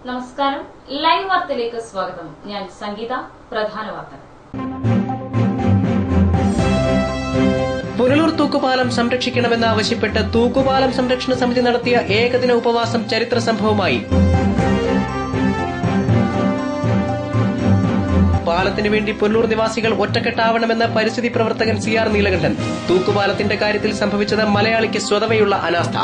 നമസ്കാരം, ലൈവ് വാർത്തയിലേക്ക് സ്വാഗതം. ഞാൻ സംഗീത. പ്രധാന വാർത്തകൾ. പുനലൂർ തൂക്കുപാലം സംരക്ഷിക്കണമെന്നാവശ്യപ്പെട്ട് തൂക്കുപാലം സംരക്ഷണ സമിതി നടത്തിയ ഏകദിന ഉപവാസം ചരിത്ര സംഭവമായി. പാലത്തിനു വേണ്ടി പുനലൂർ നിവാസികൾ ഒറ്റക്കെട്ടാവണമെന്ന് പരിസ്ഥിതി പ്രവർത്തകൻ CR നീലകണ്ഠൻ. തൂക്കുപാലത്തിന്റെ കാര്യത്തിൽ സംഭവിച്ചത് മലയാളിക്ക് സ്വതവേയുള്ള അനാസ്ഥ.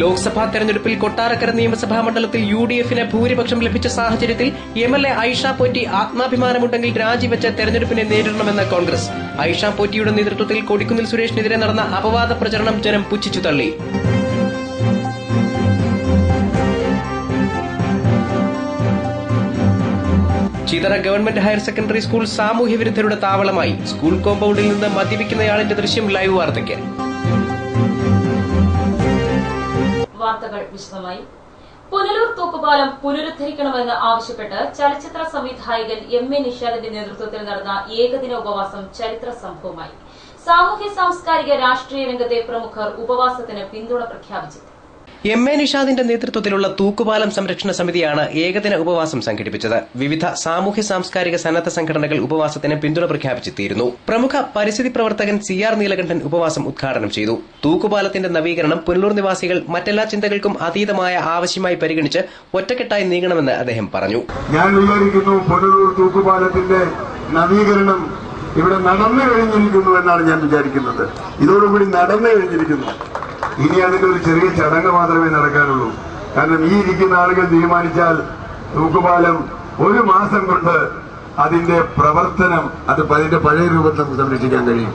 ലോക്സഭാ തെരഞ്ഞെടുപ്പിൽ കൊട്ടാരക്കര നിയമസഭാ മണ്ഡലത്തിൽ UDF-ന് ഭൂരിപക്ഷം ലഭിച്ച സാഹചര്യത്തിൽ MLA ഐഷ പോറ്റി ആത്മാഭിമാനമുണ്ടെങ്കിൽ രാജിവെച്ച് തെരഞ്ഞെടുപ്പിനെ നേരിടണമെന്ന് കോൺഗ്രസ്. ഐഷ പോറ്റിയുടെ നേതൃത്വത്തിൽ കൊടിക്കുന്നിൽ സുരേഷിനെതിരെ നടന്ന അപവാദ പ്രചരണം ജനം പുച്ഛിച്ചു തള്ളി. Chithara government higher secondary school സാമൂഹ്യ വിരുദ്ധരുടെ താവളമായി. സ്കൂൾ കോമ്പൌണ്ടിൽ നിന്ന് മദ്യപിക്കുന്നയാളിന്റെ ദൃശ്യം ലൈവ് വാർത്തയ്ക്ക്. വാർത്തകൾ വിശദമായി. പുനലൂർ തൂക്കുപാലം പുനരുദ്ധരിക്കണമെന്ന് ആവശ്യപ്പെട്ട് ചലച്ചിത്ര സംവിധായകൻ MA നിഷാദിന്റെ നേതൃത്വത്തിൽ നടന്ന ഏകദിന ഉപവാസം ചരിത്ര സംഭവമായി. സാമൂഹ്യ സാംസ്കാരിക രാഷ്ട്രീയ രംഗത്തെ പ്രമുഖർ ഉപവാസത്തിന് പിന്തുണ പ്രഖ്യാപിച്ചു. MA നിഷാദിന്റെ നേതൃത്വത്തിലുള്ള തൂക്കുപാലം സംരക്ഷണ സമിതിയാണ് ഏകദിന ഉപവാസം സംഘടിപ്പിച്ചത്. വിവിധ സാമൂഹ്യ സാംസ്കാരിക സന്നദ്ധ സംഘടനകൾ ഉപവാസത്തിന് പിന്തുണ പ്രഖ്യാപിച്ചെത്തിയിരുന്നു. പ്രമുഖ പരിസ്ഥിതി പ്രവർത്തകൻ CR നീലകണ്ഠൻ ഉപവാസം ഉദ്ഘാടനം ചെയ്തു. തൂക്കുപാലത്തിന്റെ നവീകരണം പുനലൂർ നിവാസികൾ മറ്റെല്ലാ ചിന്തകൾക്കും അതീതമായ ആവശ്യമായി പരിഗണിച്ച് ഒറ്റക്കെട്ടായി നീങ്ങണമെന്ന് അദ്ദേഹം പറഞ്ഞു. ഞാൻ വിചാരിക്കുന്നു പുനലൂർ തൂക്കുപാലത്തിന്റെ നവീകരണം ഇവിടെ നടന്നു കഴിഞ്ഞിരിക്കുന്നു എന്നാണ് ഞാൻ വിചാരിക്കുന്നത്. ഇതോടുകൂടി നടന്നു കഴിഞ്ഞിരിക്കുന്നു. ഇനി അതിന്റെ ഒരു ചെറിയ ചടങ്ങ് മാത്രമേ നടക്കാനുള്ളൂ. കാരണം ഈ ഇരിക്കുന്ന ആളുകൾ തീരുമാനിച്ചാൽ തൂക്കുപാലം ഒരു മാസം കൊണ്ട് അതിന്റെ പ്രവർത്തനം അതിന്റെ പഴയ രൂപത്തിൽ നമുക്ക് സംരക്ഷിക്കാൻ കഴിയും.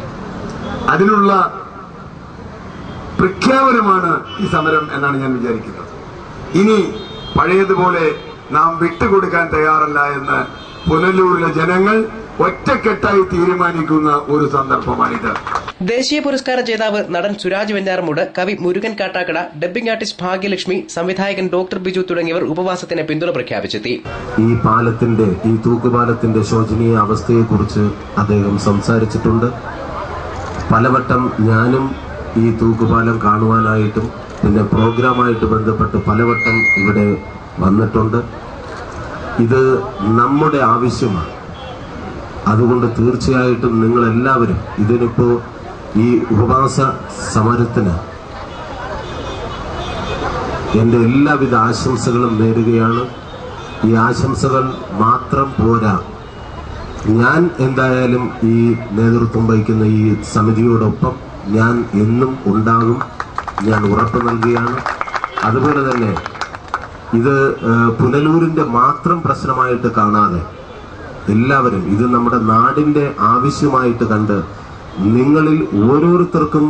അതിനുള്ള പ്രഖ്യാപനമാണ് ഈ സമരം എന്നാണ് ഞാൻ വിചാരിക്കുന്നത്. ഇനി പഴയതുപോലെ നാം വിട്ടുകൊടുക്കാൻ തയ്യാറല്ല എന്ന് പുനലൂരിലെ ജനങ്ങൾ ഒറ്റക്കെട്ടായി തീരുമാനിക്കുന്ന ഒരു സന്ദർഭമാണിത്. ദേശീയ പുരസ്കാര ജേതാവ് നടൻ സുരാജ് വെഞ്ഞാറമൂട്, കവി മുരുകൻ കാട്ടാക്കട, ഡബ്ബിംഗ് ആർട്ടിസ്റ്റ് ഭാഗ്യലക്ഷ്മി, സംവിധായകൻ ഡോക്ടർ ബിജു തുടങ്ങിയവർ ഉപവാസത്തിന് പിന്തുണ പ്രഖ്യാപിച്ചെത്തി. ഈ തൂക്കുപാലത്തിന്റെ ശോചനീയ അവസ്ഥയെക്കുറിച്ച് അദ്ദേഹം സംസാരിച്ചിട്ടുണ്ട്. പലവട്ടം ഞാനും ഈ തൂക്കുപാലം കാണുവാനായിട്ടും പിന്നെ പ്രോഗ്രാമായിട്ട് ബന്ധപ്പെട്ട് പലവട്ടം ഇവിടെ വന്നിട്ടുണ്ട്. ഇത് നമ്മുടെ ആവശ്യമാണ്. അതുകൊണ്ട് തീർച്ചയായിട്ടും നിങ്ങളെല്ലാവരും ഇതിനിപ്പോ ഈ ഉപവാസ സമരത്തിന് എന്റെ എല്ലാവിധ ആശംസകളും നേരുകയാണ്. ഈ ആശംസകൾ മാത്രം പോരാ, ഞാൻ എന്തായാലും ഈ നേതൃത്വം വഹിക്കുന്ന ഈ സമിതിയോടൊപ്പം ഞാൻ എന്നും ഉണ്ടാകും, ഞാൻ ഉറപ്പ് നൽകുകയാണ്. അതുപോലെ തന്നെ ഇത് പുനലൂരിന്റെ മാത്രം പ്രശ്നമായിട്ട് കാണാതെ എല്ലാവരും ഇത് നമ്മുടെ നാടിന്റെ ആവശ്യമായിട്ട് കണ്ട്, നിങ്ങളിൽ ഓരോരുത്തർക്കും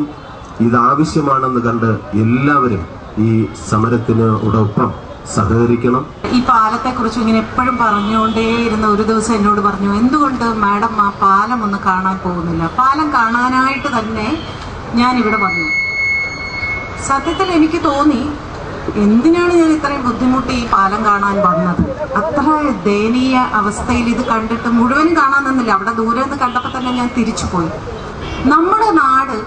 ഇത് ആവശ്യമാണെന്ന് കണ്ട് എല്ലാവരും ഈ സമരത്തിനോടൊപ്പം സഹകരിക്കണം. ഈ പാലത്തെ കുറിച്ച് ഇങ്ങനെ എപ്പോഴും പറഞ്ഞുകൊണ്ടേയിരുന്ന ഒരു ദിവസം എന്നോട് പറഞ്ഞു, എന്തുകൊണ്ട് മാഡം ആ പാലം ഒന്ന് കാണാൻ പോകുന്നില്ല? പാലം കാണാനായിട്ട് തന്നെ ഞാൻ ഇവിടെ വന്നു. സത്യത്തിൽ എനിക്ക് തോന്നി, എന്തിനാണ് ഞാൻ ഇത്രയും ബുദ്ധിമുട്ടി ഈ പാലം കാണാൻ വന്നത്? അത്ര ദയനീയ അവസ്ഥയിൽ ഇത് കണ്ടിട്ട് മുഴുവനും കാണാൻ നിന്നില്ല. അവിടെ ദൂരെ നിന്ന് കണ്ടപ്പോൾ തന്നെ ഞാൻ തിരിച്ചുപോയി. നമ്മുടെ നാട്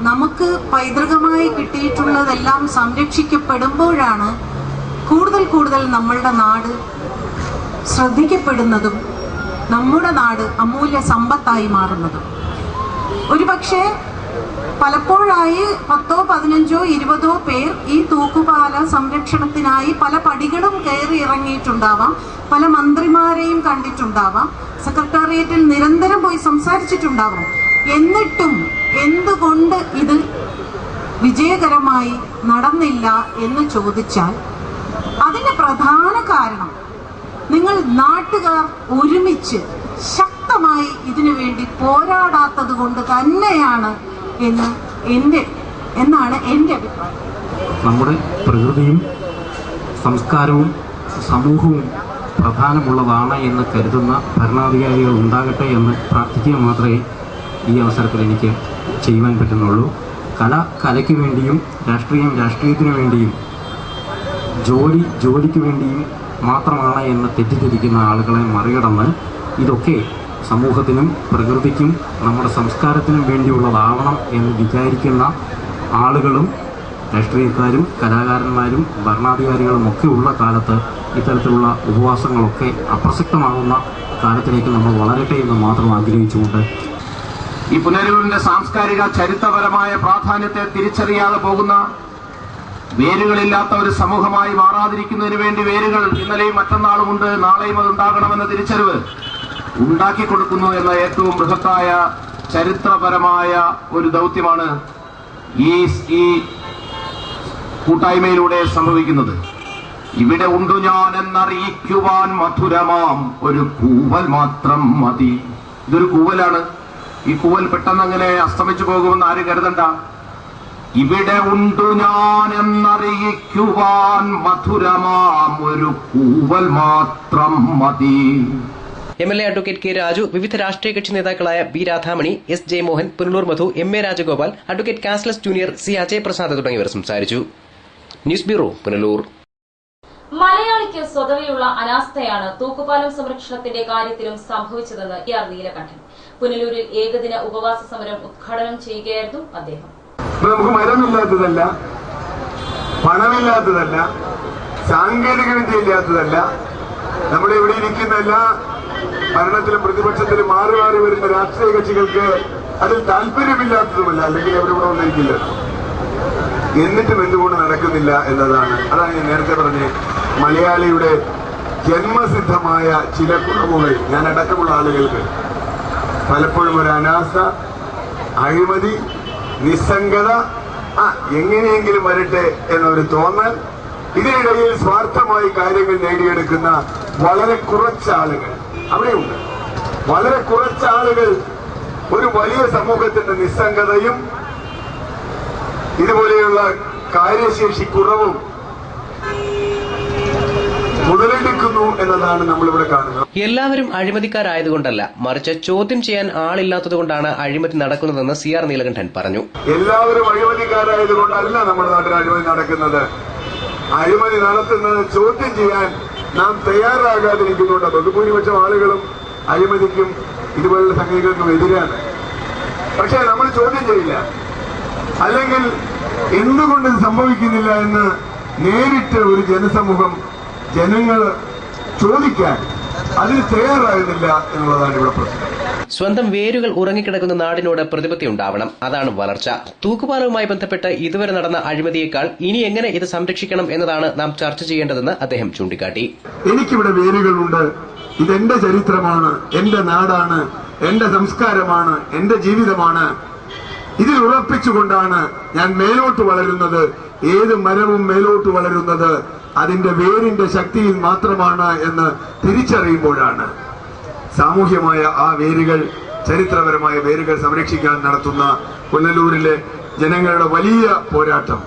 നമുക്ക് പൈതൃകമായി കിട്ടിയിട്ടുള്ളതെല്ലാം സംരക്ഷിക്കപ്പെടുമ്പോഴാണ് കൂടുതൽ കൂടുതൽ നമ്മളുടെ നാട് ശ്രദ്ധിക്കപ്പെടുന്നതും നമ്മുടെ നാട് അമൂല്യ സമ്പത്തായി മാറുന്നതും. ഒരുപക്ഷെ പലപ്പോഴായി 10, 15, 20 പേർ ഈ തൂക്കുപാല സംരക്ഷണത്തിനായി പല പടികളും കയറി ഇറങ്ങിയിട്ടുണ്ടാവാം, പല മന്ത്രിമാരെയും കണ്ടിട്ടുണ്ടാവാം, സെക്രട്ടേറിയറ്റിൽ നിരന്തരം പോയി സംസാരിച്ചിട്ടുണ്ടാവാം. എന്നിട്ടും എന്തുകൊണ്ട് ഇത് വിജയകരമായി നടന്നില്ല എന്ന് ചോദിച്ചാൽ അതിന്റെ പ്രധാന കാരണം നിങ്ങൾ നാട്ടുകാർ ഒരുമിച്ച് ശക്തമായി ഇതിനു വേണ്ടി പോരാടാത്തത് കൊണ്ട് തന്നെയാണ് എന്നാണ് എൻ്റെ അഭിപ്രായം. നമ്മുടെ പ്രകൃതിയും സംസ്കാരവും സമൂഹവും പ്രധാനമുള്ളതാണ് എന്ന് കരുതുന്ന ഭരണാധികാരികൾ ഉണ്ടാകട്ടെ എന്ന് പ്രാർത്ഥിക്കുക മാത്രമേ ഈ അവസരത്തിൽ എനിക്ക് ചെയ്യുവാൻ പറ്റുന്നുള്ളൂ. കലയ്ക്ക് വേണ്ടിയും രാഷ്ട്രീയത്തിനു വേണ്ടിയും ജോലിക്ക് വേണ്ടിയും മാത്രമാണ് എന്ന് തെറ്റിദ്ധരിക്കുന്ന ആളുകളെ മറികടന്ന് ഇതൊക്കെ സമൂഹത്തിനും പ്രകൃതിക്കും നമ്മുടെ സംസ്കാരത്തിനും വേണ്ടിയുള്ളതാവണം എന്ന് വിചാരിക്കുന്ന ആളുകളും രാഷ്ട്രീയക്കാരും കലാകാരന്മാരും ഭരണാധികാരികളും ഒക്കെ ഉള്ള കാലത്ത് ഇത്തരത്തിലുള്ള ഉപവാസങ്ങളൊക്കെ അപ്രസക്തമാകുന്ന കാലത്തിലേക്ക് നമ്മൾ വളരട്ടെ എന്ന് മാത്രം ആഗ്രഹിച്ചുകൊണ്ട് ഈ പുനലൂരിന്റെ സാംസ്കാരിക ചരിത്രപരമായ പ്രാധാന്യത്തെ തിരിച്ചറിയാതെ പോകുന്ന, വേരുകളില്ലാത്ത ഒരു സമൂഹമായി മാറാതിരിക്കുന്നതിന് വേണ്ടി വേരുകൾ ഇന്നലെയും മറ്റന്നാളുമുണ്ട്, നാളെയും അതുണ്ടാകണമെന്ന തിരിച്ചറിവ് ഉണ്ടാക്കി കൊടുക്കുന്നു എന്ന ഏറ്റവും ബൃഹത്തായ ചരിത്രപരമായ ഒരു ദൗത്യമാണ് ഈ കൂട്ടായ്മയിലൂടെ സംഭവിക്കുന്നത്. ഇവിടെ ഉണ്ടു ഞാൻ എന്നറിയിക്കുവാൻ മധുരമാം ഒരു കൂവൽ മാത്രം മതി. ഇതൊരു കൂവലാണ്. ഈ കൂവൽ പെട്ടെന്ന് അങ്ങനെ അസ്തമിച്ചു പോകുമെന്ന് ആരും കരുതണ്ട. ഇവിടെ ഉണ്ടു ഞാൻ എന്നറിയിക്കുവാൻ മധുരമാം ഒരു കൂവൽ മാത്രം മതി. MLA അഡ്വക്കേറ്റ് കെ രാജു, വിവിധ രാഷ്ട്രീയ കക്ഷി നേതാക്കളായ B Radhamani, S Jayamohan, Punalur Madhu, MA Rajagopal, advocate കാസ്ലസ് ജൂനിയർ, സി അജയ് പ്രസാദ് തുടങ്ങിയവർ സംസാരിച്ചു. News bureau, Punalur. മലയാളിക്ക് സ്വതവേയുള്ള അനാസ്ഥയാണ് തൂക്കുപാലം സംരക്ഷണത്തിന്റെ കാര്യത്തിലും സംഭവിച്ചതെന്ന് AR നീലകണ്ഠൻ. പുനലൂരിൽ ഏകദിന ഉപവാസ സമരം ഉദ്ഘാടനം ചെയ്യുകയായിരുന്നു അദ്ദേഹം. നമുക്ക് മരമില്ലാത്തതല്ല, പണമില്ലാത്തതല്ല, സാങ്കേതിക വിദ്യ ഇല്ലാത്തതല്ല, നമ്മുടെ ഇവിടെ ഇരിക്കുന്ന എല്ലാ ഭരണത്തിലും പ്രതിപക്ഷത്തിലും മാറി മാറി വരുന്ന രാഷ്ട്രീയ കക്ഷികൾക്ക് അതിൽ താല്പര്യമില്ലാത്തതുമല്ല, അല്ലെങ്കിൽ അവരിവിടെ വന്നിരിക്കില്ല. എന്നിട്ടും എന്തുകൊണ്ട് നടക്കുന്നില്ല എന്നതാണ്. അതാണ് ഞാൻ നേരത്തെ പറഞ്ഞ് മലയാളിയുടെ ജന്മസിദ്ധമായ ചില കുറവുകൾ ഞാൻ അടക്കമുള്ള ആളുകൾക്ക് പലപ്പോഴും ഒരു അനാസ്ഥ, അഴിമതി, നിസ്സംഗത, എങ്ങനെയെങ്കിലും വരട്ടെ എന്നൊരു തോന്നൽ, ഇതിനിടയിൽ സ്വാർത്ഥമായി കാര്യങ്ങൾ നേടിയെടുക്കുന്ന വളരെ കുറച്ചാളുകൾ അവിടെയുണ്ട്. വളരെ കുറച്ചാളുകൾ ഒരു വലിയ സമൂഹത്തിന്റെ നിസ്സംഗതയും ഇതുപോലെയുള്ള കാര്യശേഷി കുറവും മുതലെടുക്കുന്നു എന്നതാണ് നമ്മളിവിടെ കാണുന്നത്. എല്ലാവരും അഴിമതിക്കാരായതുകൊണ്ടല്ല, മറിച്ച് ചോദ്യം ചെയ്യാൻ ആളില്ലാത്തതുകൊണ്ടാണ് അഴിമതി നടക്കുന്നതെന്ന് CR നീലകണ്ഠൻ പറഞ്ഞു. എല്ലാവരും അഴിമതിക്കാരായതുകൊണ്ടല്ല നമ്മുടെ നാട്ടിൽ അഴിമതി നടക്കുന്നത്. അഴിമതി നടത്തുന്നത് ചോദ്യം ചെയ്യാൻ നാം തയ്യാറാകാതിരിക്കുന്നുണ്ട്. ബഹുഭൂരിപക്ഷം ആളുകളും അഴിമതിക്കും ഇതുപോലുള്ള സംഗതികൾക്കും എതിരാണ്. പക്ഷേ നമ്മൾ ചോദ്യം ചെയ്യില്ല, അല്ലെങ്കിൽ എന്തുകൊണ്ട് ഇത് സംഭവിക്കുന്നില്ല എന്ന് നേരിട്ട് ഒരു ജനസമൂഹം, ജനങ്ങൾ ചോദിക്കാൻ അതിന് തയ്യാറാകുന്നില്ല എന്നുള്ളതാണ് ഇവിടെ പ്രശ്നം. സ്വന്തം വേരുകൾ ഉറങ്ങിക്കിടക്കുന്ന നാടിനോട് പ്രതിപത്തി ഉണ്ടാവണം, അതാണ് വളർച്ച. തൂക്കുപാലവുമായി ബന്ധപ്പെട്ട് ഇതുവരെ നടന്ന അഴിമതിയേക്കാൾ ഇനി എങ്ങനെ ഇത് സംരക്ഷിക്കണം എന്നതാണ് നാം ചർച്ച ചെയ്യേണ്ടതെന്ന് അദ്ദേഹം ചൂണ്ടിക്കാട്ടി. എനിക്കിവിടെ വേരുകളുണ്ട്, ഇതെന്റെ ചരിത്രമാണ്, എന്റെ നാടാണ്, എന്റെ സംസ്കാരമാണ്, എന്റെ ജീവിതമാണ്. ഇതിൽ ഉറപ്പിച്ചുകൊണ്ടാണ് ഞാൻ മേലോട്ട് വളരുന്നത്. ഏത് മരവും മേലോട്ട് വളരുന്നത് അതിന്റെ വേരിന്റെ ശക്തിയിൽ മാത്രമാണ് എന്ന് തിരിച്ചറിയുമ്പോഴാണ് സാമൂഹ്യമായ ആ വേരുകൾ, ചരിത്രപരമായ വേരുകൾ സംരക്ഷിക്കാൻ നടത്തുന്ന പുനലൂരിലെ ജനങ്ങളുടെ വലിയ പോരാട്ടം.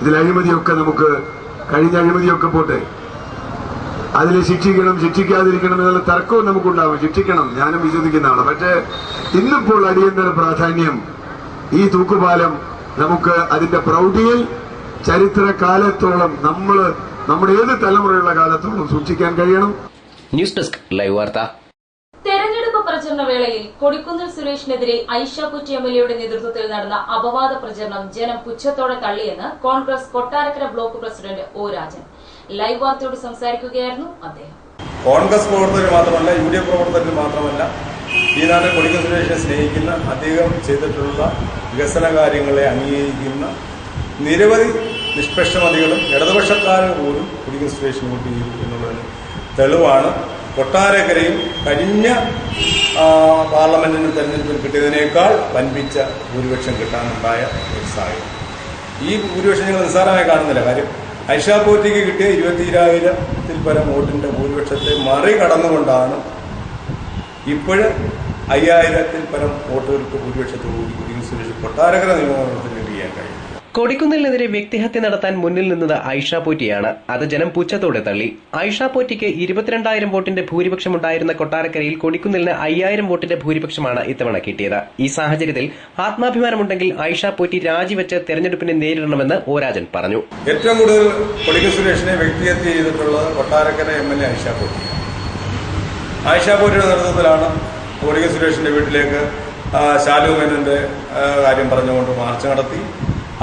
ഇതിൽ അഴിമതിയൊക്കെ നമുക്ക്, കഴിഞ്ഞ അഴിമതിയൊക്കെ പോട്ടെ, അതിൽ ശിക്ഷിക്കണം ശിക്ഷിക്കാതിരിക്കണം എന്നുള്ള തർക്കവും നമുക്കുണ്ടാവും. ശിക്ഷിക്കണം, ഞാനും വിശ്വസിക്കുന്നതാണ്. പക്ഷേ ഇന്നിപ്പോൾ അടിയന്തര പ്രാധാന്യം ഈ തൂക്കുപാലം നമുക്ക് അതിന്റെ പ്രൗഢിയിൽ ചരിത്രകാലത്തോളം നമ്മുടെ ഏത് തലമുറയുള്ള കാലത്തോളം സൂക്ഷിക്കാൻ കഴിയണം. ന്യൂസ് ഡെസ്ക് ലൈവ് വാർത്ത. തെരഞ്ഞെടുപ്പ് പ്രചരണ വേളയിൽ കൊടിക്കുന്നിൽ സുരേഷിനെതിരെ ഐഷ കുറ്റി MLAയുടെ നേതൃത്വത്തിൽ നടന്ന അപവാദ പ്രചരണം ജനം പുച്ഛത്തോടെ തള്ളിയെന്ന് Congress Kottarakkara block president O Rajan. Live വാർത്തയോട് സംസാരിക്കുകയായിരുന്നു അദ്ദേഹം. കോൺഗ്രസ് പ്രവർത്തകർ മാത്രമല്ല, UDF പ്രവർത്തകർ മാത്രമല്ല, ഈ നാട്ടിൽ കൊടിക്കുന്നിൽ സുരേഷിനെ സ്നേഹിക്കുന്ന, അദ്ദേഹം ചെയ്തിട്ടുള്ള വികസന കാര്യങ്ങളെ അംഗീകരിക്കുന്ന നിരവധി നിഷ്പക്ഷമതികളും ഇടതുപക്ഷക്കാരും പോലും കൊടിക്കുന്നിൽ സുരേഷിന് വോട്ട് ചെയ്തു എന്നുള്ളതിന് തെളിവാണ്. കൊട്ടാരക്കരയിൽ കഴിഞ്ഞ പാർലമെന്റിന് തെരഞ്ഞെടുപ്പിൽ കിട്ടിയതിനേക്കാൾ വൻപിച്ച ഭൂരിപക്ഷം കിട്ടാനുണ്ടായ ഒരു സാഹചര്യം. ഈ ഭൂരിപക്ഷം ഞങ്ങൾ നിസ്സാരമായി കാണുന്നില്ല. കാര്യം ഐഷ പോറ്റിക്ക് കിട്ടിയ 22,000-ൽ പരം വോട്ടിന്റെ ഭൂരിപക്ഷത്തെ മറികടന്നുകൊണ്ടാണ് ഇപ്പോഴ് 5,000-ൽ പരം വോട്ടുകൾക്ക് ഭൂരിപക്ഷത്തോടുകൂടി കൊടിക്കുന്നിൽ സുരേഷ് കൊട്ടാരക്കര നിയമമണ്ഡലത്തിൽ ലഭിക്കാൻ കഴിയും. കൊടിക്കുന്നിലിനെതിരെ വ്യക്തിഹത്യ നടത്താൻ മുന്നിൽ നിന്നത് ഐഷ പോറ്റിയാണ്. അത് ജനം പുച്ഛത്തോടെ തള്ളി. ഐഷ പോറ്റിക്ക് 22,000 വോട്ടിന്റെ ഭൂരിപക്ഷമുണ്ടായിരുന്ന കൊട്ടാരക്കരയിൽ കൊടിക്കുന്നിലിന് 5,000 വോട്ടിന്റെ ഭൂരിപക്ഷമാണ് ഇത്തവണ കിട്ടിയത്. ഈ സാഹചര്യത്തിൽ ആത്മാഭിമാനമുണ്ടെങ്കിൽ ഐഷ പോറ്റി രാജിവെച്ച് തെരഞ്ഞെടുപ്പിനെ നേരിടണമെന്ന് ഒ രാജൻ പറഞ്ഞു. ഏറ്റവും കൂടുതൽ കൊടിക്കുന്നിൽ സുരേഷിനെ വ്യക്തിഹത്യ ചെയ്തിട്ടുള്ളത് കൊട്ടാരക്കര MLA ഐഷ പോറ്റി. ഐഷ പോറ്റിയുടെ നേതൃത്വത്തിലാണ് കൊടിക്കുന്നിൽ സുരേഷിന്റെ വീട്ടിലേക്ക് ശാലു മേനോന്റെ കാര്യം പറഞ്ഞുകൊണ്ട് മാർച്ച് നടത്തി.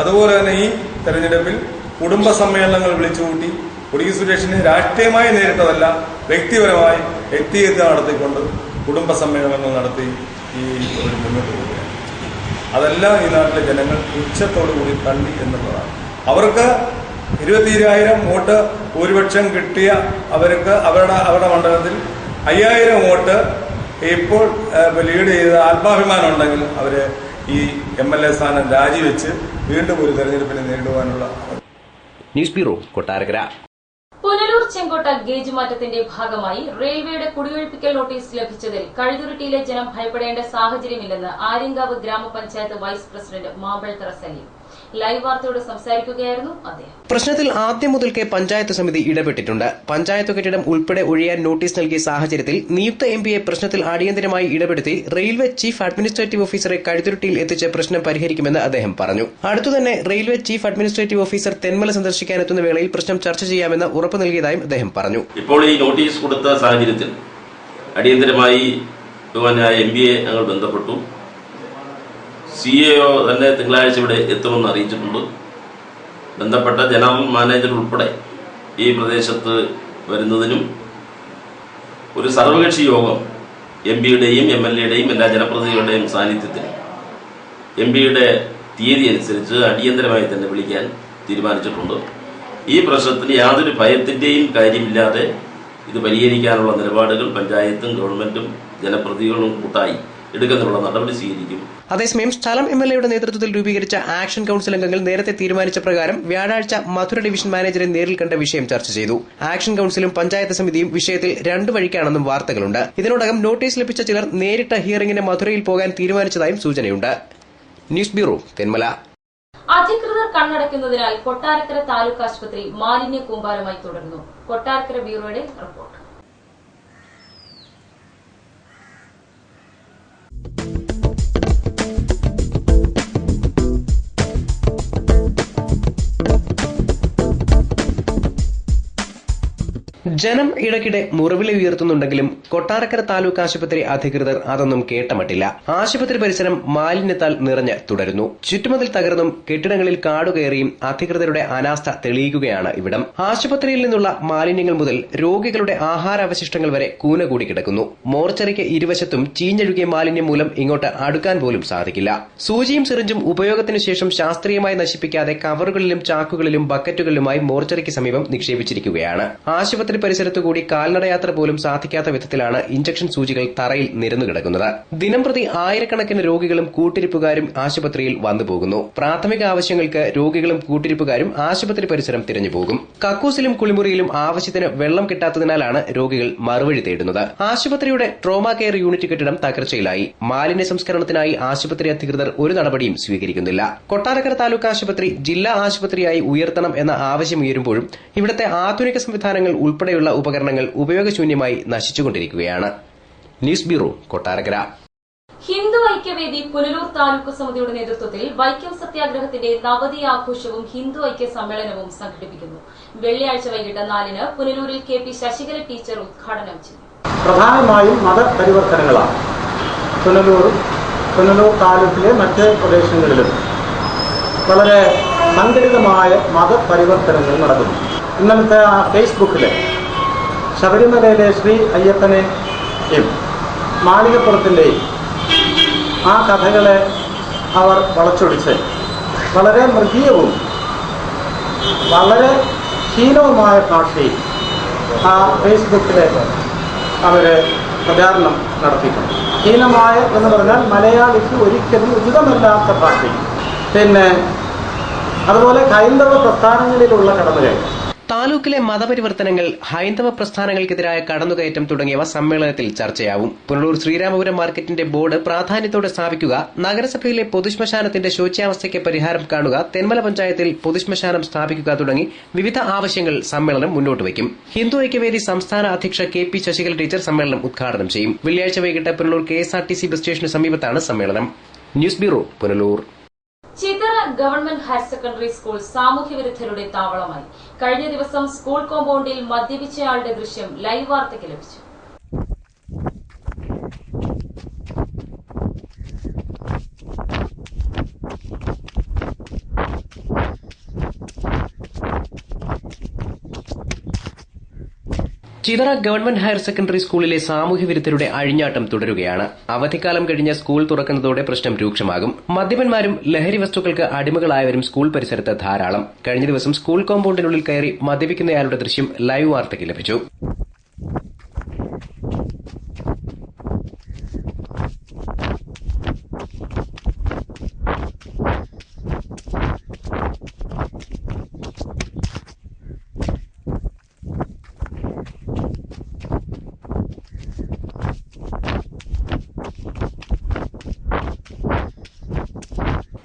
അതുപോലെ തന്നെ ഈ തെരഞ്ഞെടുപ്പിൽ കുടുംബ സമ്മേളനങ്ങൾ വിളിച്ചുകൂട്ടി കൊടിയ സുരേഷിനെ രാഷ്ട്രീയമായി നേരിട്ടതല്ല, വ്യക്തിപരമായി വ്യക്തിഗത നടത്തിക്കൊണ്ട് കുടുംബ സമ്മേളനങ്ങൾ നടത്തി ഈ ഒരു മുന്നോട്ട് പോവുകയാണ്. അതെല്ലാം ഈ നാട്ടിലെ ജനങ്ങൾ ഉച്ചത്തോടുകൂടി തള്ളി എന്നുള്ളതാണ്. അവർക്ക് 22,000 വോട്ട് ഭൂരിപക്ഷം കിട്ടിയ അവർക്ക് അവരുടെ മണ്ഡലത്തിൽ 5,000 വോട്ട് ഇപ്പോൾ ലീഡ് ചെയ്ത ആത്മാഭിമാനം ഉണ്ടെങ്കിൽ അവര് ഈ MLA സ്ഥാനം രാജിവെച്ച് വീണ്ടും ഒരു തെരഞ്ഞെടുപ്പിനെ നേരിടുവാനുള്ള. News bureau, Kottarakkara. Punalur Chenkotta gauge മാറ്റത്തിന്റെ ഭാഗമായി റെയിൽവേയുടെ കുടിയൊഴിപ്പിക്കൽ നോട്ടീസ് ലഭിച്ചതിൽ കഴുതുരുട്ടിയിലെ ജനം ഭയപ്പെടേണ്ട സാഹചര്യമില്ലെന്ന് ആര്യങ്കാവ് ഗ്രാമപഞ്ചായത്ത് vice president Mampazhathara Saleem live വാർത്തയോട് സംസാരിക്കുകയായിരുന്നു അദ്ദേഹം. പ്രശ്നത്തിൽ ആദ്യം മുതൽക്കേ പഞ്ചായത്ത് സമിതി ഇടപെട്ടിട്ടുണ്ട്. പഞ്ചായത്ത് കെട്ടിടം ഉൾപ്പെടെ ഒഴിയാൻ നോട്ടീസ് നൽകിയ സാഹചര്യത്തിൽ നിയുക്ത MPയെ പ്രശ്നത്തിൽ അടിയന്തരമായി ഇടപെടുത്തി റെയിൽവേ ചീഫ് അഡ്മിനിസ്ട്രേറ്റീവ് ഓഫീസറെ കഴുതുരുട്ടിയിൽ എത്തിച്ച് പ്രശ്നം പരിഹരിക്കുമെന്ന് അദ്ദേഹം പറഞ്ഞു. അടുത്തുതന്നെ railway chief administrative officer Thenmala സന്ദർശിക്കാനെത്തുന്ന വേളയിൽ പ്രശ്നം ചർച്ച ചെയ്യാമെന്ന് ഉറപ്പ് നൽകിയതായും അദ്ദേഹം പറഞ്ഞു. ഇപ്പോൾ ഈ നോട്ടീസ് കൊടുത്ത സാഹചര്യത്തിൽ അടിയന്തരമായി MPയെ ഞങ്ങൾ ബന്ധപ്പെട്ടു. CAO തന്നെ തിങ്കളാഴ്ച ഇവിടെ എത്തുമെന്ന് അറിയിച്ചിട്ടുണ്ട്. ബന്ധപ്പെട്ട ജനറൽ മാനേജർ ഉൾപ്പെടെ ഈ പ്രദേശത്ത് വരുന്നതിനും ഒരു സർവകക്ഷി യോഗം MPയുടെയും MLAയുടെയും എല്ലാ ജനപ്രതിനിധികളുടെയും സാന്നിധ്യത്തിൽ MPയുടെ തീയതി അനുസരിച്ച് അടിയന്തരമായി തന്നെ വിളിക്കാൻ തീരുമാനിച്ചിട്ടുണ്ട്. ഈ പ്രശ്നത്തിന് യാതൊരു ഭയത്തിന്റെയും കാര്യമില്ലാതെ ഇത് പരിഹരിക്കാനുള്ള നിലപാടുകൾ പഞ്ചായത്തും ഗവൺമെന്റും ജനപ്രതിനിധികളും കൂട്ടായി എടുക്കുന്നതിനുള്ള നടപടി സ്വീകരിക്കും. അതേസമയം സ്ഥലം MLAയുടെ നേതൃത്വത്തിൽ രൂപീകരിച്ച ആക്ഷൻ കൌൺസിൽ അംഗങ്ങൾ നേരത്തെ തീരുമാനിച്ച പ്രകാരം വ്യാഴാഴ്ച മധുര ഡിവിഷൻ മാനേജറെ നേരിൽ കണ്ട വിഷയം ചർച്ച ചെയ്തു. ആക്ഷൻ കൌൺസിലും പഞ്ചായത്ത് സമിതിയും വിഷയത്തിൽ രണ്ടു വഴിക്കാണെന്നും വാർത്തകളുണ്ട്. ഇതിനോടകം നോട്ടീസ് ലഭിച്ച ചിലർ നേരിട്ട ഹിയറിംഗിന് മധുരയിൽ പോകാൻ തീരുമാനിച്ചതായും സൂചനയുണ്ട്. News bureau, Thenmala. അധികൃതർ കണ്ണടയ്ക്കുന്നതിനാൽ കൊട്ടാരക്കര താലൂക്ക് ആശുപത്രി മാലിന്യ കൂമ്പാരമായി തുടരുന്നു. കൊട്ടാരക്കര ബ്യൂറോയുടെ റിപ്പോർട്ട്. ജനം ഇടയ്ക്കിടെ മുറിവിളി ഉയർത്തുന്നുണ്ടെങ്കിലും കൊട്ടാരക്കര താലൂക്ക് ആശുപത്രി അധികൃതർ അതൊന്നും കേട്ടമട്ടില്ല. ആശുപത്രി പരിസരം മാലിന്യത്താൽ നിറഞ്ഞ് തുടരുന്നു. ചുറ്റുമതിൽ തകർന്നും കെട്ടിടങ്ങളിൽ കാടുകയറിയും അധികൃതരുടെ അനാസ്ഥ തെളിയിക്കുകയാണ് ഇവിടം. ആശുപത്രിയിൽ നിന്നുള്ള മാലിന്യങ്ങൾ മുതൽ രോഗികളുടെ ആഹാരാവശിഷ്ടങ്ങൾ വരെ കൂന കൂടി കിടക്കുന്നു. മോർച്ചറിക്ക് ഇരുവശത്തും ചീഞ്ഞഴുകിയ മാലിന്യം മൂലം ഇങ്ങോട്ട് അടുക്കാൻ പോലും സാധിക്കില്ല. സൂചിയും സിറിഞ്ചും ഉപയോഗത്തിനു ശേഷം ശാസ്ത്രീയമായി നശിപ്പിക്കാതെ കവറുകളിലും ചാക്കുകളിലും ബക്കറ്റുകളിലുമായി മോർച്ചറിക്ക് സമീപം നിക്ഷേപിച്ചിരിക്കുകയാണ്. ആശുപത്രി പരിസരത്തുകൂടി കാൽനടയാത്ര പോലും സാധിക്കാത്ത വിധത്തിലാണ് ഇഞ്ചക്ഷൻ സൂചികൾ തറയിൽ നിരന്നു കിടക്കുന്നത്. ദിനംപ്രതി ആയിരക്കണക്കിന് രോഗികളും കൂട്ടിരിപ്പുകാരും ആശുപത്രിയിൽ വന്നുപോകുന്നു. പ്രാഥമിക ആവശ്യങ്ങൾക്ക് രോഗികളും കൂട്ടിരിപ്പുകാരും ആശുപത്രി പരിസരം തിരഞ്ഞുപോകും. കക്കൂസിലും കുളിമുറിയിലും ആവശ്യത്തിന് വെള്ളം കിട്ടാത്തതിനാലാണ് രോഗികൾ മറുവഴി തേടുന്നത്. ആശുപത്രിയുടെ ട്രോമാ കെയർ യൂണിറ്റ് കെട്ടിടം തകർച്ചയിലായി. മാലിന്യ സംസ്കരണത്തിനായി ആശുപത്രി അധികൃതർ ഒരു നടപടിയും സ്വീകരിക്കുന്നില്ല. കൊട്ടാരക്കര താലൂക്ക് ആശുപത്രി ജില്ലാ ആശുപത്രിയായി ഉയർത്തണം എന്ന ആവശ്യമുയരുമ്പോഴും ഇവിടുത്തെ ആധുനിക സംവിധാനങ്ങൾ ഉൾപ്പെടെയുള്ള ഉപകരണങ്ങൾ ഉപയോഗശൂന്യമായി നശിച്ചുകൊണ്ടിരിക്കുകയാണ്. News bureau, Kottarakkara. ഹിന്ദു ഐക്യവേദി പുനലൂർ താലൂക്ക് സമിതിയുടെ നേതൃത്വത്തിൽ വൈക്കം സത്യാഗ്രഹത്തിന്റെ നവതി ആഘോഷവും ഹിന്ദു ഐക്യ സമ്മേളനവും സംഘടിപ്പിക്കുന്നു. വെള്ളിയാഴ്ച വൈകിട്ട് 4-ന് പുനലൂരിൽ KP ശശികല ടീച്ചർ ഉദ്ഘാടനം ചെയ്യും. പ്രധാനമായും മതപരിവർത്തനങ്ങളാണ്. പുനലൂർ താലൂക്കിലെ മറ്റ് പ്രദേശങ്ങളിലും വളരെ സംഘടിതമായ മതപരിവർത്തനങ്ങൾ നടക്കുന്നു. ഇന്നലത്തെ ഫേസ്ബുക്കിൽ ശബരിമലയിലെ ശ്രീ അയ്യപ്പനെയും മാളികപ്പുറത്തിൻ്റെയും ആ കഥകളെ അവർ വളച്ചൊടിച്ച് വളരെ മൃഗീയവും വളരെ ഹീനവുമായ ഭാഷയിൽ ആ ഫേസ്ബുക്കിൽ അവർ പ്രചാരണം നടത്തിയിട്ടുണ്ട്. ഹീനമായ എന്ന് പറഞ്ഞാൽ മലയാളിക്ക് ഒരിക്കലും ഉചിതമല്ലാത്ത ഭാഷയിൽ. പിന്നെ അതുപോലെ ഹൈന്ദവ പ്രസ്ഥാനങ്ങളിലുള്ള കടന്നുകയറ്റം, താലൂക്കിലെ മതപരിവർത്തനങ്ങൾ, ഹൈന്ദവ പ്രസ്ഥാനങ്ങൾക്കെതിരായ കടന്നുകയറ്റം തുടങ്ങിയവ സമ്മേളനത്തിൽ ചർച്ചയാവും. പുനലൂർ ശ്രീരാമപുരം മാർക്കറ്റിന്റെ ബോർഡ് പ്രാധാന്യത്തോടെ സ്ഥാപിക്കുക, നഗരസഭയിലെ പൊതുശ്മശാനത്തിന്റെ ശോച്യാവസ്ഥയ്ക്ക് പരിഹാരം കാണുക, തെന്മല പഞ്ചായത്തിൽ പൊതുശ്മശാനം സ്ഥാപിക്കുക തുടങ്ങി വിവിധ ആവശ്യങ്ങൾ സമ്മേളനം മുന്നോട്ട് വയ്ക്കും. ഹിന്ദു ഐക്യവേദി സംസ്ഥാന അധ്യക്ഷ KP ശശികല ടീച്ചർ സമ്മേളനം ഉദ്ഘാടനം ചെയ്യും. വെള്ളിയാഴ്ച വൈകിട്ട് പുനലൂർ KSRTC ബസ് സ്റ്റേഷന് സമീപത്താണ് സമ്മേളനം. News bureau, Punalur. Chithara government higher secondary school സാമൂഹ്യവിരുദ്ധരുടെ താവളമായി. കഴിഞ്ഞ ദിവസം സ്കൂൾ കോമ്പൌണ്ടിൽ മദ്യപിച്ചയാളുടെ ദൃശ്യം ലൈവ് വാർത്തയ്ക്ക് ലഭിച്ചു. ചിതറ ഗവൺമെന്റ് ഹയർ സെക്കൻഡറി സ്കൂളിലെ സാമൂഹ്യവിരുദ്ധരുടെ അഴിഞ്ഞാട്ടം തുടരുകയാണ്. അവധിക്കാലം കഴിഞ്ഞ സ്കൂൾ തുറക്കുന്നതോടെ പ്രശ്നം രൂക്ഷമാകും. മദ്യപന്മാരും ലഹരി വസ്തുക്കൾക്ക് അടിമകളായവരും സ്കൂൾ പരിസരത്ത് ധാരാളം. കഴിഞ്ഞ ദിവസം സ്കൂൾ കോമ്പൌണ്ടിനുള്ളിൽ കയറി മദ്യപിക്കുന്നയാളുടെ ദൃശ്യം ലൈവ് വാർത്തയ്ക്ക് ലഭിച്ചു.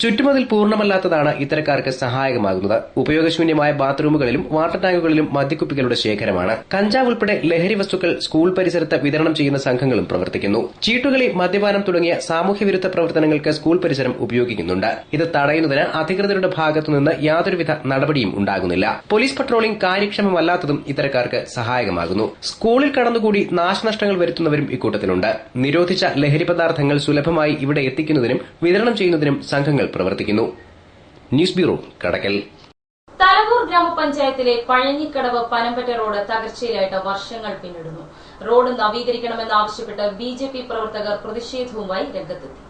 ചുറ്റുമതിൽ പൂർണ്ണമല്ലാത്തതാണ് ഇത്തരക്കാർക്ക് സഹായകമാകുന്നത്. ഉപയോഗശൂന്യമായ ബാത്റൂമുകളിലും വാട്ടർ ടാങ്കുകളിലും മദ്യക്കുപ്പികളുടെ ശേഖരമാണ്. കഞ്ചാവ് ഉൾപ്പെടെ ലഹരി വസ്തുക്കൾ സ്കൂൾ പരിസരത്ത് വിതരണം ചെയ്യുന്ന സംഘങ്ങളും പ്രവർത്തിക്കുന്നു. ചീട്ടുകളി, മദ്യപാനം തുടങ്ങിയ സാമൂഹ്യവിരുദ്ധ പ്രവർത്തനങ്ങൾക്ക് സ്കൂൾ പരിസരം ഉപയോഗിക്കുന്നുണ്ട്. ഇത് തടയുന്നതിന് അധികൃതരുടെ ഭാഗത്തുനിന്ന് യാതൊരുവിധ നടപടിയും ഉണ്ടാകുന്നില്ല. പോലീസ് പട്രോളിംഗ് കാര്യക്ഷമമല്ലാത്തതും ഇത്തരക്കാർക്ക് സഹായകമാകുന്നു. സ്കൂളിൽ കടന്നുകൂടി നാശനഷ്ടങ്ങൾ വരുത്തുന്നവരും ഇക്കൂട്ടത്തിലുണ്ട്. നിരോധിച്ച ലഹരി പദാർത്ഥങ്ങൾ സുലഭമായി ഇവിടെ എത്തിക്കുന്നതിനും വിതരണം ചെയ്യുന്നതിനും സംഘങ്ങൾ പ്രവർത്തിക്കുന്നു. ന്യൂസ് ബ്യൂറോ, കടക്കൽ. തലവൂർ ഗ്രാമപഞ്ചായത്തിലെ പഴഞ്ഞിക്കടവ് പനമ്പറ്റ റോഡ് തകർച്ചയിലായിട്ട് വർഷങ്ങൾ പിന്നിടുന്നു. റോഡ് നവീകരിക്കണമെന്നാവശ്യപ്പെട്ട് BJP പ്രവർത്തകർ പ്രതിഷേധവുമായി രംഗത്തെത്തി.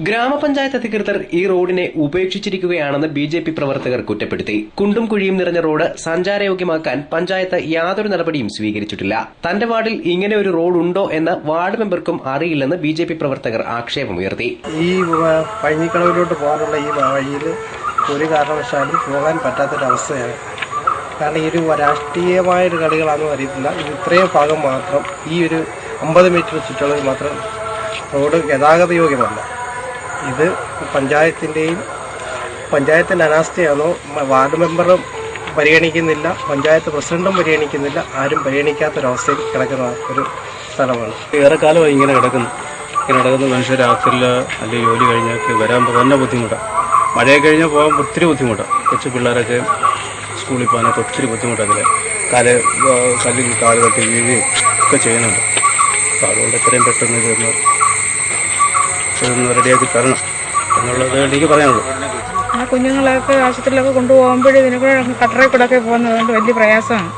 ഗ്രാമപഞ്ചായത്ത് അധികൃതർ ഈ റോഡിനെ ഉപേക്ഷിച്ചിരിക്കുകയാണെന്ന് BJP പ്രവർത്തകർ കുറ്റപ്പെടുത്തി. കുണ്ടും കുഴിയും നിറഞ്ഞ റോഡ് സഞ്ചാരയോഗ്യമാക്കാൻ പഞ്ചായത്ത് യാതൊരു നടപടിയും സ്വീകരിച്ചിട്ടില്ല. തന്റെ വാർഡിൽ ഇങ്ങനെ ഒരു റോഡ് ഉണ്ടോ എന്ന് വാർഡ് മെമ്പർക്കും അറിയില്ലെന്ന് BJP പ്രവർത്തകർ ആക്ഷേപമുയർത്തി. ഈ പഴഞ്ഞിക്കടവിലോട്ട് പോകാനുള്ള ഈ വഴിയിൽ ഒരു കാരണവശാലും പോകാൻ പറ്റാത്തൊരവസ്ഥയാണ്. കാരണം ഈ ഒരു രാഷ്ട്രീയമായൊരു കളികളാണെന്ന് അറിയത്തില്ല. ഇത് ഇത്രയും ഭാഗം മാത്രം, ഈ ഒരു 50 മീറ്റർ ചുറ്റളവിൽ മാത്രം റോഡ് ഗതാഗത യോഗ്യമല്ല. ഇത് പഞ്ചായത്തിന്റെ അനാസ്ഥയാണോ, വാർഡ് മെമ്പറും പരിഗണിക്കുന്നില്ല, പഞ്ചായത്ത് പ്രസിഡന്റും പരിഗണിക്കുന്നില്ല, ആരും പരിഗണിക്കാത്തൊരവസ്ഥയിൽ കിടക്കുന്ന ഒരു സ്ഥലമാണ്. ഏറെക്കാലമായി ഇങ്ങനെ കിടക്കുന്ന മനുഷ്യർ രാത്രിയിൽ അല്ലെങ്കിൽ ജോലി കഴിഞ്ഞൊക്കെ വരാൻ തന്നെ ബുദ്ധിമുട്ടാണ്. മഴയെ കഴിഞ്ഞാൽ പോകാൻ ഒത്തിരി ബുദ്ധിമുട്ടാണ്. കൊച്ചു പിള്ളേരൊക്കെ സ്കൂളിൽ പോകാനൊക്കെ ഒത്തിരി ബുദ്ധിമുട്ടാണ്. കല്ലിൽ കാല് തട്ടി വീഴുകയും ഒക്കെ ചെയ്യുന്നുണ്ട്. അപ്പോൾ അതുകൊണ്ട് എത്രയും പെട്ടെന്ന് ഇതൊന്ന് റെഡിയാക്കി തരണം എന്നുള്ളത് എനിക്ക് പറയാനുള്ളൂ. ആ കുഞ്ഞുങ്ങളൊക്കെ ആശുപത്രിയിലൊക്കെ കൊണ്ടുപോകുമ്പോഴേ ഇതിനൊക്കെ കട്ടറയിൽ കൂടെ ഒക്കെ പോകുന്നതുകൊണ്ട് വലിയ പ്രയാസമാണ്.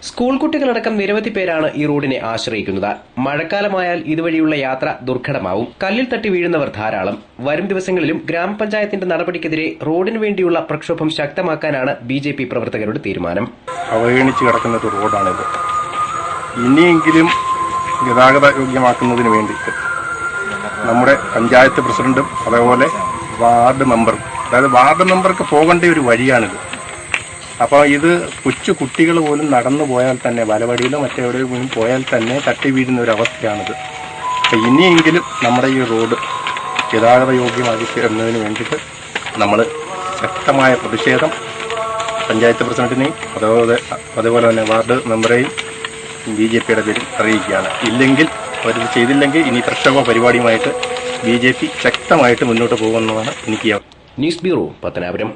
സ്കൂൾ കുട്ടികളടക്കം നിരവധി പേരാണ് ഈ റോഡിനെ ആശ്രയിക്കുന്നത്. മഴക്കാലമായാൽ ഇതുവഴിയുള്ള യാത്ര ദുർഘടമാവും. കല്ലിൽ തട്ടി വീഴുന്നവർ ധാരാളം. വരും ദിവസങ്ങളിലും ഗ്രാമപഞ്ചായത്തിന്റെ നടപടിക്കെതിരെ റോഡിനു വേണ്ടിയുള്ള പ്രക്ഷോഭം ശക്തമാക്കാനാണ് BJP പ്രവർത്തകരുടെ തീരുമാനം. അവഗണിച്ച് കിടക്കുന്ന ഒരു റോഡാണിത്. ഇനിയെങ്കിലും ഗതാഗത യോഗ്യമാക്കുന്നതിന് വേണ്ടിയിട്ട് നമ്മുടെ പഞ്ചായത്ത് പ്രസിഡന്റും അതേപോലെ വാർഡ് മെമ്പറും, അതായത് വാർഡ് മെമ്പർക്ക് പോകേണ്ട ഒരു വഴിയാണിത്. അപ്പോൾ ഇത് കൊച്ചു കുട്ടികൾ പോലും നടന്നു പോയാൽ തന്നെ, വലവടിയിലോ മറ്റെവിടെയും പോയാൽ തന്നെ തട്ടി വീഴുന്ന ഒരു അവസ്ഥയാണിത്. അപ്പം ഇനിയെങ്കിലും നമ്മുടെ ഈ റോഡ് ഗതാഗത യോഗ്യമാക്കി തരുന്നതിന് വേണ്ടിയിട്ട് നമ്മൾ ശക്തമായ പ്രതിഷേധം പഞ്ചായത്ത് പ്രസിഡന്റിനെയും അതുപോലെ തന്നെ വാർഡ് മെമ്പറെയും BJPയുടെ പേരിൽ അറിയിക്കുകയാണ്. അവരിത് ചെയ്തില്ലെങ്കിൽ ഇനി പ്രക്ഷോഭ പരിപാടിയുമായിട്ട് BJP ശക്തമായിട്ട് മുന്നോട്ട് പോകുമെന്നാണ് എനിക്ക്. News bureau, Pathanapuram.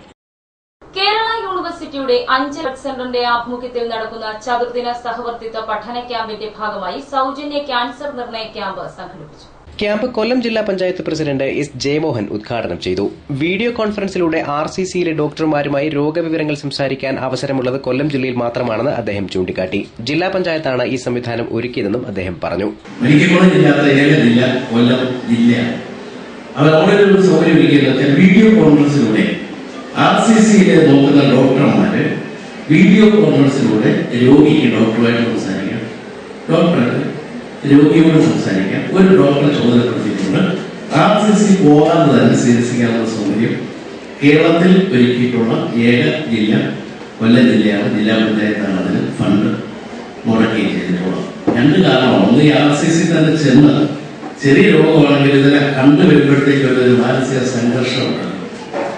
കേരള യൂണിവേഴ്സിറ്റിയുടെ 5 റെഡ് സെന്ററിന്റെ ആഭിമുഖ്യത്തിൽ നടക്കുന്ന ചതുർദിന സഹവർത്തിത്വ പഠന ക്യാമ്പിന്റെ ഭാഗമായി സൌജന്യ ക്യാൻസർ നിർണയ ക്യാമ്പ് സംഘടിപ്പിച്ചു. ക്യാമ്പ് കൊല്ലം ജില്ലാ പഞ്ചായത്ത് പ്രസിഡന്റ് S. ജയമോഹൻ ഉദ്ഘാടനം ചെയ്തു. വീഡിയോ കോൺഫറൻസിലൂടെ RCCയിലെ ഡോക്ടർമാരുമായി രോഗവിവരങ്ങൾ സംസാരിക്കാൻ അവസരമുള്ളത് കൊല്ലം ജില്ലയിൽ മാത്രമാണെന്ന് അദ്ദേഹം ചൂണ്ടിക്കാട്ടി. ജില്ലാ പഞ്ചായത്താണ് ഈ സംവിധാനം ഒരുക്കിയതെന്നും അദ്ദേഹം പറഞ്ഞു. മെഡിക്കൽ കോളേജ് ഇല്ലാത്ത ഏക ജില്ല കൊല്ലം ജില്ലയാണ്. അവർ ഓൾറെഡി ഒരു സൗകര്യം ഒരുക്കിയത് വീഡിയോ കോൺഫറൻസിലൂടെ RCCയിലെ നോക്കുന്ന ഡോക്ടർമാര് വീഡിയോ കോൺഫറൻസിലൂടെ രോഗിക്ക് ഡോക്ടറുമായിട്ട് സംസാരിക്കാം, ഡോക്ടർക്ക് രോഗിയോട് സംസാരിക്കാം. ഒരു ഡോക്ടറെ ചുമതലപ്പെടുത്തിയിട്ടുണ്ട്. RCC പോകാതെ തന്നെ ചികിത്സിക്കാനുള്ള സൗകര്യം കേരളത്തിൽ ഒരുക്കിയിട്ടുള്ള ഏക ജില്ല കൊല്ലം ജില്ലയാണ്. ജില്ലാ പഞ്ചായത്താണ് അതിന് ഫണ്ട് മുടക്കി ചെയ്തിട്ടുള്ളത്. 2 കാരണമാണ്. ഒന്ന്, ഈ RCC തന്നെ ചെന്ന് ചെറിയ രോഗമാണെങ്കിൽ ഇതിനെ കണ്ടുവരുമ്പോഴത്തേക്ക് ഒരു മാനസിക സംഘർഷമുണ്ട്.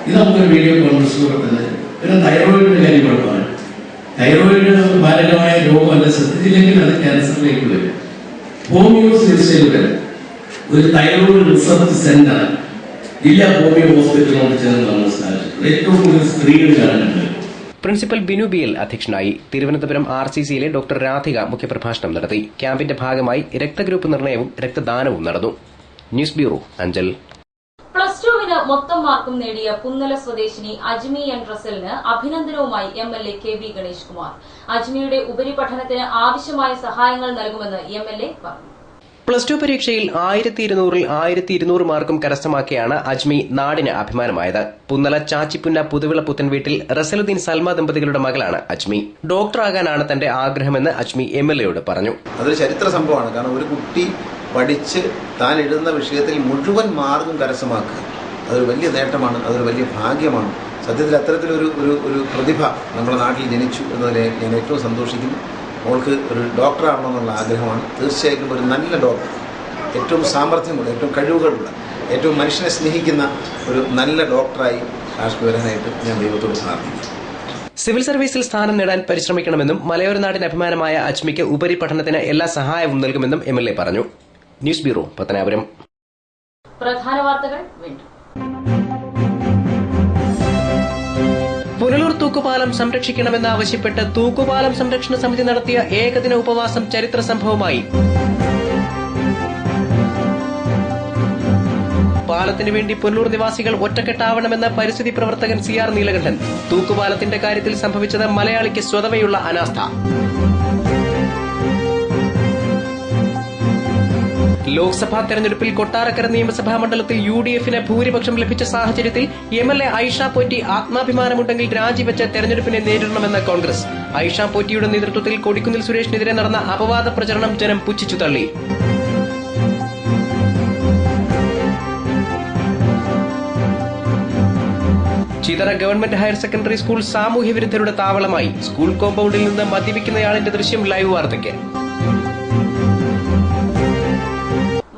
ഇത് നമുക്കൊരു വീഡിയോ കോൺഫറൻസിലൂടെ തന്നെ. പിന്നെ തൈറോയിഡിന്റെ കാര്യം കുഴപ്പമാണ്. തൈറോയിഡ് മാരകമായ രോഗമല്ല, ശ്രദ്ധിച്ചില്ലെങ്കിൽ അത് ക്യാൻസറിലേക്ക് വരും. ഹോമിയോ ചികിത്സയിലൂടെ ഒരു തൈറോയിഡ് റിസർച്ച് സെന്റർ ജില്ലാ ഹോമിയോ ഹോസ്പിറ്റലിനോട് ചേർന്ന് നമ്മൾ സ്ഥാപിച്ചിട്ടുണ്ട്. ഏറ്റവും കൂടുതൽ സ്ത്രീകളിലാണ്. പ്രിൻസിപ്പൽ ബിനു BL അധ്യക്ഷനായി. തിരുവനന്തപുരം RCCയിലെ ഡോക്ടർ രാധിക മുഖ്യപ്രഭാഷണം നടത്തി. ക്യാമ്പിന്റെ ഭാഗമായി രക്തഗ്രൂപ്പ് നിർണയവും രക്തദാനവും നടന്നു. News bureau, Anchal. +2 മൊത്തം മാർക്കും നേടിയ പുന്നല സ്വദേശിനി അജ്മി എൻ റസലിന് അഭിനന്ദനവുമായി MLA KV ഗണേഷ് കുമാർ. അജ്മിയുടെ ഉപരിപഠനത്തിന് ആവശ്യമായ സഹായങ്ങൾ നൽകുമെന്ന് MLA പറഞ്ഞു. +2 പരീക്ഷയിൽ 1200-ൽ 1200 മാർക്കും കരസ്ഥമാക്കിയാണ് അജ്മി നാടിന് അഭിമാനമായത്. പുന്നല ചാച്ചിപ്പുന്ന പുതുവിള പുത്തൻ വീട്ടിൽ റസലുദ്ദീൻ സൽമ ദമ്പതികളുടെ മകളാണ് അജ്മി. ഡോക്ടറാകാനാണ് തന്റെ ആഗ്രഹമെന്ന് അജ്മി MLAയോട് പറഞ്ഞു. അതൊരു ചരിത്ര സംഭവമാണ്. കാരണം ഒരു കുട്ടി പഠിച്ച് താൻ എഴുതുന്ന വിഷയത്തിൽ മുഴുവൻ മാർക്കും കരസ്ഥമാക്കുക, അതൊരു വലിയ നേട്ടമാണ്, അതൊരു വലിയ ഭാഗ്യമാണ്. സത്യത്തിൽ അത്തരത്തിലൊരു ഒരു പ്രതിഭ നമ്മുടെ നാട്ടിൽ ജനിച്ചു എന്നതിൽ ഞാൻ ഏറ്റവും സന്തോഷിക്കുന്നു. അവൾക്ക് ഒരു ഡോക്ടറാവണമെന്നുള്ള ആഗ്രഹമാണ്. തീർച്ചയായിട്ടും ഒരു നല്ല ഡോക്ടർ, ഏറ്റവും സാമർഥ്യമുള്ള, ഏറ്റവും കഴിവുകളുള്ള, ഏറ്റവും മനുഷ്യനെ സ്നേഹിക്കുന്ന ഒരു നല്ല ഡോക്ടറായി കാശ്മീർ വരാനായിട്ട് ഞാൻ ദൈവത്തോട് പ്രാർത്ഥിക്കുന്നു. സിവിൽ സർവീസിൽ സ്ഥാനം നേടാൻ പരിശ്രമിക്കണമെന്നും മലയോര നാടിന് അഭിമാനമായ അജ്മിക്ക് ഉപരിപഠനത്തിന് എല്ലാ സഹായവും നൽകുമെന്നും MLA പറഞ്ഞു. News bureau, Pathanapuram. പ്രധാന വാർത്തകൾ വീണ്ടും. പുനലൂർ തൂക്കുപാലം സംരക്ഷിക്കണമെന്നാവശ്യപ്പെട്ട് തൂക്കുപാലം സംരക്ഷണ സമിതി നടത്തിയ ഏകദിന ഉപവാസം ചരിത്ര സംഭവമായി. പാലത്തിനു വേണ്ടി പുനലൂർ നിവാസികൾ ഒറ്റക്കെട്ടാവണമെന്ന പരിസ്ഥിതി പ്രവർത്തകൻ CR നീലകണ്ഠൻ. തൂക്കുപാലത്തിന്റെ കാര്യത്തിൽ സംഭവിച്ചത് മലയാളിക്ക് സ്വതവേയുള്ള അനാസ്ഥ. ലോക്സഭാ തെരഞ്ഞെടുപ്പിൽ കൊട്ടാരക്കര നിയമസഭാ മണ്ഡലത്തിൽ UDF-ന് ഭൂരിപക്ഷം ലഭിച്ച സാഹചര്യത്തിൽ MLA ഐഷ പോറ്റി ആത്മാഭിമാനമുണ്ടെങ്കിൽ രാജിവെച്ച് തെരഞ്ഞെടുപ്പിനെ നേരിടണമെന്ന് കോൺഗ്രസ്. ഐഷ പോറ്റിയുടെ നേതൃത്വത്തിൽ കൊടിക്കുന്നിൽ സുരേഷിനെതിരെ നടന്ന അപവാദ പ്രചരണം ജനം പുച്ഛിച്ചു തള്ളി. Chithara government higher secondary school സാമൂഹ്യ വിരുദ്ധരുടെ താവളമായി. സ്കൂൾ കോമ്പൌണ്ടിൽ നിന്ന് മദ്യപിക്കുന്നയാളിന്റെ ദൃശ്യം ലൈവ് വാർത്തയ്ക്ക്.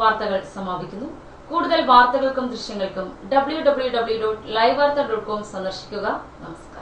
വാർത്തകൾ സമാപിക്കുന്നു. കൂടുതൽ വാർത്തകൾക്കും ദൃശ്യങ്ങൾക്കും www.livevarta.com സന്ദർശിക്കുക. നമസ്കാരം.